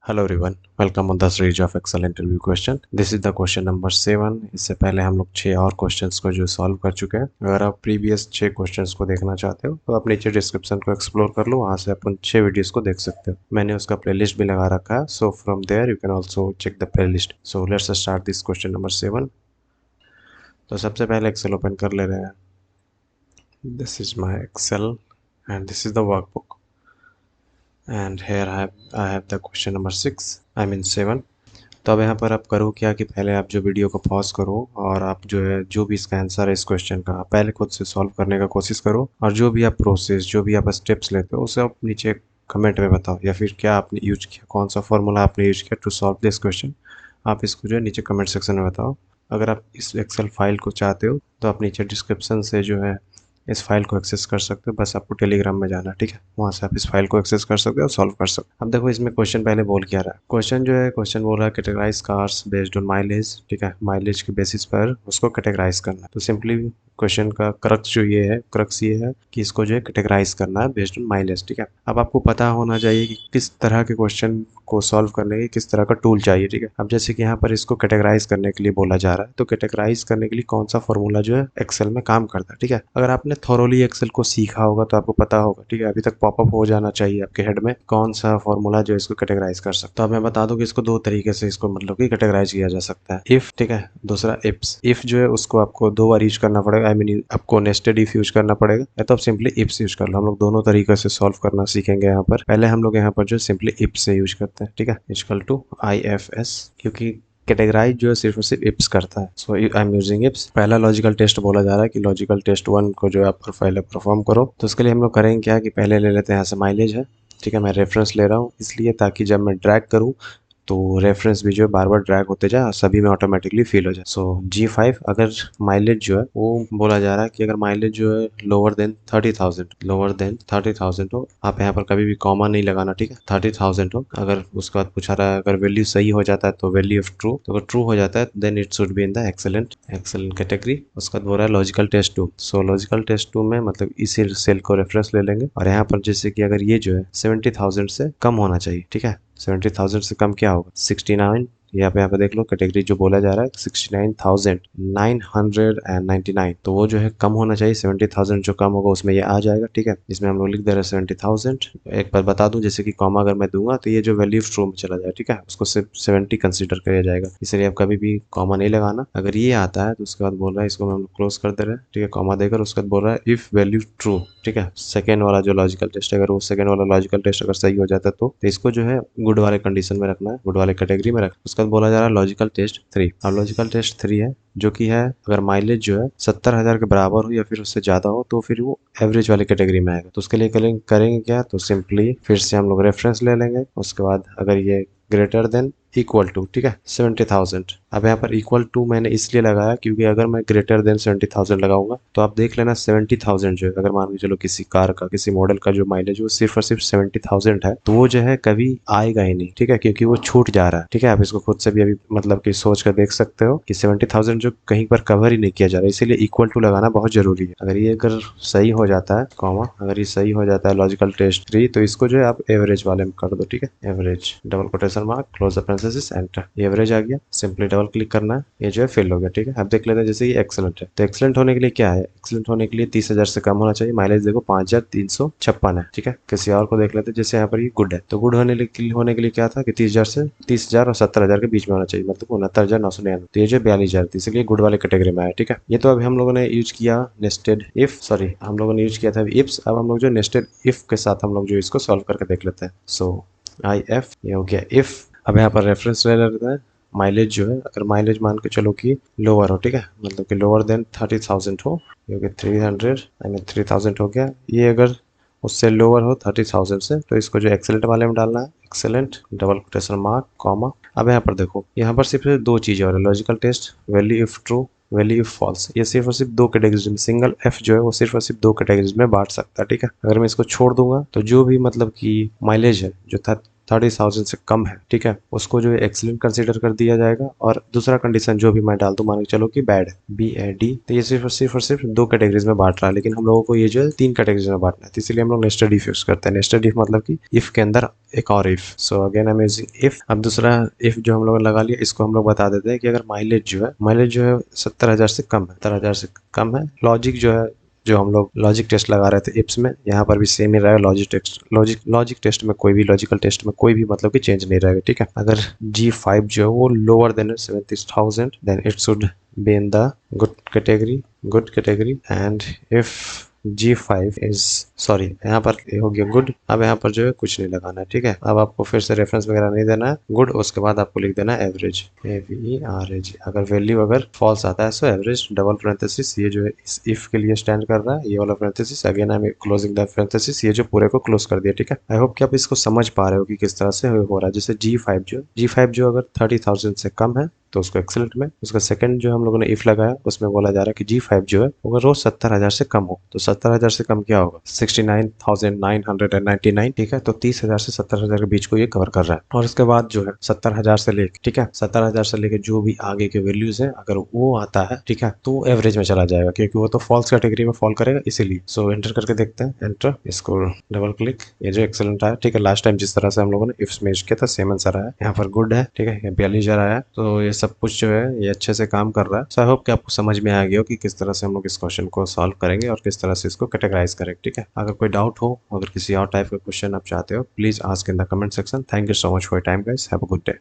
Hello everyone, welcome on the series of Excel interview question. This is the question number 7। इससे पहले हम लोग 6 और क्वेश्चंस को जो सॉल्व कर चुके हैं। अगर आप प्रीवियस 6 क्वेश्चंस को देखना चाहते हो तो आप नीचे डिस्क्रिप्शन को एक्सप्लोर कर लो, वहाँ से आप उन 6 वीडियोस को देख सकते हो। मैंने उसका प्लेलिस्ट भी लगा रखा है, so from there you can also check the playlist. So let's start this question number 7। तो सबसे पहले एक्सेल ओपन कर ले रहे हैं। This is my Excel and this is the workbook and here I have the question number 6, I mean 7। तो अब यहाँ पर आप करो क्या कि पहले आप जो वीडियो को पॉज करो और आप जो है जो भी इसका आंसर है इस क्वेश्चन का आप पहले खुद से सॉल्व करने का कोशिश करो, और जो भी आप प्रोसेस जो भी आप स्टेप्स लेते हो उसे आप नीचे कमेंट में बताओ, या फिर क्या आपने यूज किया, कौन सा फॉर्मूला आपने यूज किया टू सॉल्व दिस क्वेश्चन। आप इसको जो है नीचे कमेंट सेक्शन में बताओ। अगर आप इस एक्सेल फाइल को चाहते हो तो आप नीचे डिस्क्रिप्शन से जो है इस फाइल को एक्सेस कर सकते हो। बस आपको टेलीग्राम में जाना, ठीक है, वहाँ से आप इस फाइल को एक्सेस कर सकते हो और सॉल्व कर सकते हो। अब देखो इसमें क्वेश्चन पहले बोल क्या रहा है। क्वेश्चन जो है क्वेश्चन बोल रहा है categorize cars based on mileage, ठीक है, माइलेज के बेसिस पर उसको कैटेगराइज करना है। तो सिंपली क्वेश्चन का क्रक्स ये है कि इसको जो है कैटेगराइज करना है बेस्ड ऑन माइलेज, ठीक है। अब आपको पता होना चाहिए कि किस तरह के क्वेश्चन को सॉल्व करने के किस तरह का टूल चाहिए, ठीक है। अब जैसे कि यहाँ पर इसको कैटेगराइज करने के लिए बोला जा रहा है, तो कैटेगराइज करने के लिए कौन सा फॉर्मूला जो है एक्सेल में काम करता है, ठीक है। अगर आपने थॉरोली एक्सेल को सीखा होगा तो आपको पता होगा, ठीक है, अभी तक पॉपअप हो जाना चाहिए आपके हेड में कौन सा फॉर्मूला जो इसको कैटेगराइज कर सकता है। तो अब मैं बता दूं कि इसको दो तरीके से इसको मतलब कि कैटेगराइज किया जा सकता है, इफ, ठीक है, दूसरा इफ्स। इफ जो है उसको आपको 2 बार यूज करना पड़ेगा, आई मीन आपको नेस्टेड इफ यूज करना पड़ेगा, या तो आप सिंपली इफ्स यूज कर लो। हम लोग दोनों तरीके से सॉल्व करना सीखेंगे। यहाँ पर पहले हम लोग यहाँ पर जो सिंपली इफ से यूज करते हैं, ठीक है, इक्वल टू IFS, क्योंकि कैटेगराइज जो है सिर्फ और सिर्फ इप्स करता है। सो आई एम यूजिंग इप्स। पहला लॉजिकल टेस्ट बोला जा रहा है कि लॉजिकल टेस्ट 1 को जो है आप पहले परफॉर्म करो। तो उसके लिए हम लोग करेंगे क्या कि पहले ले लेते हैं यहाँ से माइलेज है, ठीक है। मैं रेफरेंस ले रहा हूँ इसलिए ताकि जब मैं ड्रैग करूँ तो रेफरेंस भी जो है बार बार ड्रैग होते जाए और सभी में ऑटोमेटिकली फिल हो जाए। सो G5 अगर माइलेज जो है वो बोला जा रहा है कि अगर माइलेज जो है लोअर देन 30,000 हो, आप यहाँ पर कभी भी कॉमा नहीं लगाना, ठीक है, 30,000 हो। अगर उसके बाद पूछा रहा है अगर वैल्यू सही हो जाता है तो वैल्यू ऑफ ट्रू, तो अगर ट्रू हो जाता है then it should be in the excellent category. उसका बाद बोल रहा है logical test 2। So logical test 2 में मतलब इसी सेल को रेफरेंस ले लेंगे, और यहाँ पर जैसे कि अगर ये जो है 70,000 से कम होना चाहिए, ठीक है। 70,000 से कम क्या होगा, 69। यहाँ पे देख लो कैटेगरी जो बोला जा रहा है 69,999, तो वो जो है कम होना चाहिए। 70,000 जो कम होगा उसमें ये आ जाएगा, ठीक है। इसमें हम लोग लिख दे रहे हैं 70,000। एक बार बता दूं जैसे कि कॉमा अगर मैं दूंगा तो ये जो वैल्यू ट्रू में चला जाए, ठीक है, उसको सिर्फ 70 कंसिडर किया जाएगा, इसलिए आप कभी भी कॉमा नहीं लगाना। अगर ये आता है तो उसके बाद बोल रहा है इसको हम लोग क्लोज कर दे रहे हैं, ठीक है, कॉमा देकर। उसके बाद बोल रहा है इफ वैल्यू ट्रू, ठीक है, सेकेंड वाला जो लॉजिकल टेस्ट, अगर वो सेकेंड वाला लॉजिकल टेस्ट अगर सही हो जाता है तो इसको जो है गुड वाले कंडीशन में रखना है, गुड वाले कैटेगरी में रखना। उसके बाद बोला जा रहा है लॉजिकल टेस्ट 3। अब लॉजिकल टेस्ट 3 है जो कि है अगर माइलेज जो है 70,000 के बराबर हो या फिर उससे ज़्यादा हो तो फिर वो एवरेज वाली कैटेगरी में आएगा। तो उसके लिए करेंगे क्या, तो सिंपली फिर से हम लोग रेफरेंस ले लेंगे। उसके बाद अगर ये ग्रेटर देन इक्वल टू, ठीक है, 70,000। अब यहाँ पर इक्वल टू मैंने इसलिए लगाया क्योंकि अगर मैं ग्रेटर देन 70,000 लगाऊंगा तो आप देख लेना 70,000 जो है, अगर मान के चलो किसी कार का किसी मॉडल का जो माइलेज वो सिर्फ और सिर्फ 70,000 है तो वो जो है कभी आएगा ही नहीं, ठीक है, क्योंकि वो छूट जा रहा है, ठीक है। आप इसको खुद से भी अभी मतलब कि सोच कर देख सकते हो कि 70,000 जो कहीं पर कवर ही नहीं किया जा रहा है, इसीलिए इक्वल टू लगाना बहुत जरूरी है। अगर सही हो जाता है कॉमा, अगर ये सही हो जाता है लॉजिकल टेस्ट 3, तो इसको जो है आप एवरेज वाले में कर दो, ठीक है, average double quotation mark close parenthesis enter, average आ गया। सिंपली डबल क्लिक करना है, ये जो है फिल हो गया, ठीक है। अब देख लेते हैं जैसे ये एक्सेलेंट है, तो एक्सेलेंट होने के लिए क्या है, एक्सेलेंट होने के लिए 30,000 से कम होना चाहिए। माइलेज देखो 5,356 है, ठीक है। किसी और को देख लेते हैं, जैसे यहाँ पर ये गुड है, तो गुड होने के लिए क्या था कि 30,000 और 70,000 के बीच में होना चाहिए, मतलब 69,999, तो ये जो 42,000 थी, इसलिए गुड वाले कैटेगरी में आया, ठीक है। ये तो अभी हम लोगों ने यूज किया नेस्टेड इफ, सॉरी हम लोगों ने यूज किया था इफ्स। अब हम लोग जो नेस्टेड इफ के साथ हम लोग जो इसको सॉल्व करके देख लेते हैं। सो IF ये हो गया इफ। अब यहाँ पर रेफरेंस ले लेते हैं। माइलेज जो है अगर माइलेज मान के चलो कि लोअर हो, ठीक है, मतलब कि लोअर देन 30,000 हो, क्योंकि 300 आई मीन 3,000 हो गया। ये अगर उससे लोअर हो 30,000 से तो इसको जो एक्सेलेंट वाले में डालना है, excellent double quotation mark comma. अब यहाँ पर देखो, यहाँ पर सिर्फ 2 चीज़ें और logical test value if true value if false, ये सिर्फ और सिर्फ 2 कैटेगरीज में, सिंगल एफ जो है वो सिर्फ और सिर्फ 2 कैटेगरीज में बांट सकता है, ठीक है। अगर मैं इसको छोड़ दूंगा तो जो भी मतलब कि माइलेज है जो था 30,000 से कम है, ठीक है, उसको जो है एक्सीलेंट कंसीडर कर दिया जाएगा। और दूसरा कंडीशन जो भी मैं डाल दूं, मान के चलो कि बैड, BAD, तो ये सिर्फ दो कैटेगरीज में बांट रहा है, लेकिन हम लोगों को ये जो है 3 कैटेगरीज में बांटना है, तो इसीलिए हम लोग नेस्टेड इफ यूज करते हैं। नेस्टेड इफ मतलब कि इफ के अंदर एक और if. So again I am using if. अब दूसरा इफ जो हम लोग लगा लिया, इसको हम लोग बता देते हैं कि अगर माइलेज जो है 70,000 से कम है, 70,000 से कम है। लॉजिक जो है, जो हम लोग लॉजिक टेस्ट लगा रहे थे इफ्स में, यहाँ पर भी सेम ही रहेगा। लॉजिक टेस्ट में कोई भी, लॉजिकल टेस्ट में कोई भी मतलब कि चेंज नहीं रहेगा, ठीक है। अगर G5 जो है वो lower then 70,000, then it should be in the good category. And if G5 is, sorry यहाँ पर ये हो गया गुड। अब यहाँ पर जो है कुछ नहीं लगाना है, ठीक है। अब आपको फिर से रेफरेंस वगैरह नहीं देना है, गुड। उसके बाद आपको लिख देना है एवरेज, AVERAG। अगर वैल्यू अगर फॉल्स आता है तो एवरेज डबल पैरेंथेसिस, ये जो है इस इफ के लिए स्टैंड कर रहा है, ये वाला parenthesis. Again I am closing the parenthesis, ये जो पूरे को क्लोज कर दिया, ठीक है। आई होप कि आप इसको समझ पा रहे हो कि किस तरह से हो रहा है। जैसे G5 जो अगर 30,000 से कम है तो उसको एक्सेलेंट में, उसका सेकंड जो हम लोगों ने इफ लगाया उसमें बोला जा रहा है कि G5 जो है अगर रोज 70,000 से कम हो, तो 70,000 से कम क्या होगा, 69,999, ठीक है। तो 30,000 से 70,000 के बीच को ये कवर कर रहा है। और इसके बाद जो है 70,000 से लेके, ठीक है, 70,000 से लेके जो भी आगे के वैल्यूज है, अगर वो आता है, ठीक है, तो एवरेज में चला जाएगा, क्योंकि वो तो फॉल्स कैटेगरी में फॉल करेगा, इसीलिए। सो एंटर करके देखते हैं, एंटर, इसको डबल क्लिक, ये जो एक्सेलेंट आया, ठीक है। लास्ट टाइम जिस तरह से हम लोगों ने इफ्स में किया था सेम आंसर आया। यहाँ पर गुड है, ठीक है, 42,000 आया। तो ये सब कुछ जो है ये अच्छे से काम कर रहा है। सो आई होप कि आपको समझ में आ गया हो कि किस तरह से हम लोग इस क्वेश्चन को सॉल्व करेंगे और किस तरह से इसको कैटेगराइज करेंगे, ठीक है। अगर कोई डाउट हो, अगर किसी और टाइप का क्वेश्चन आप चाहते हो, please ask in the comment section. Thank you so much for your time guys, have a good day.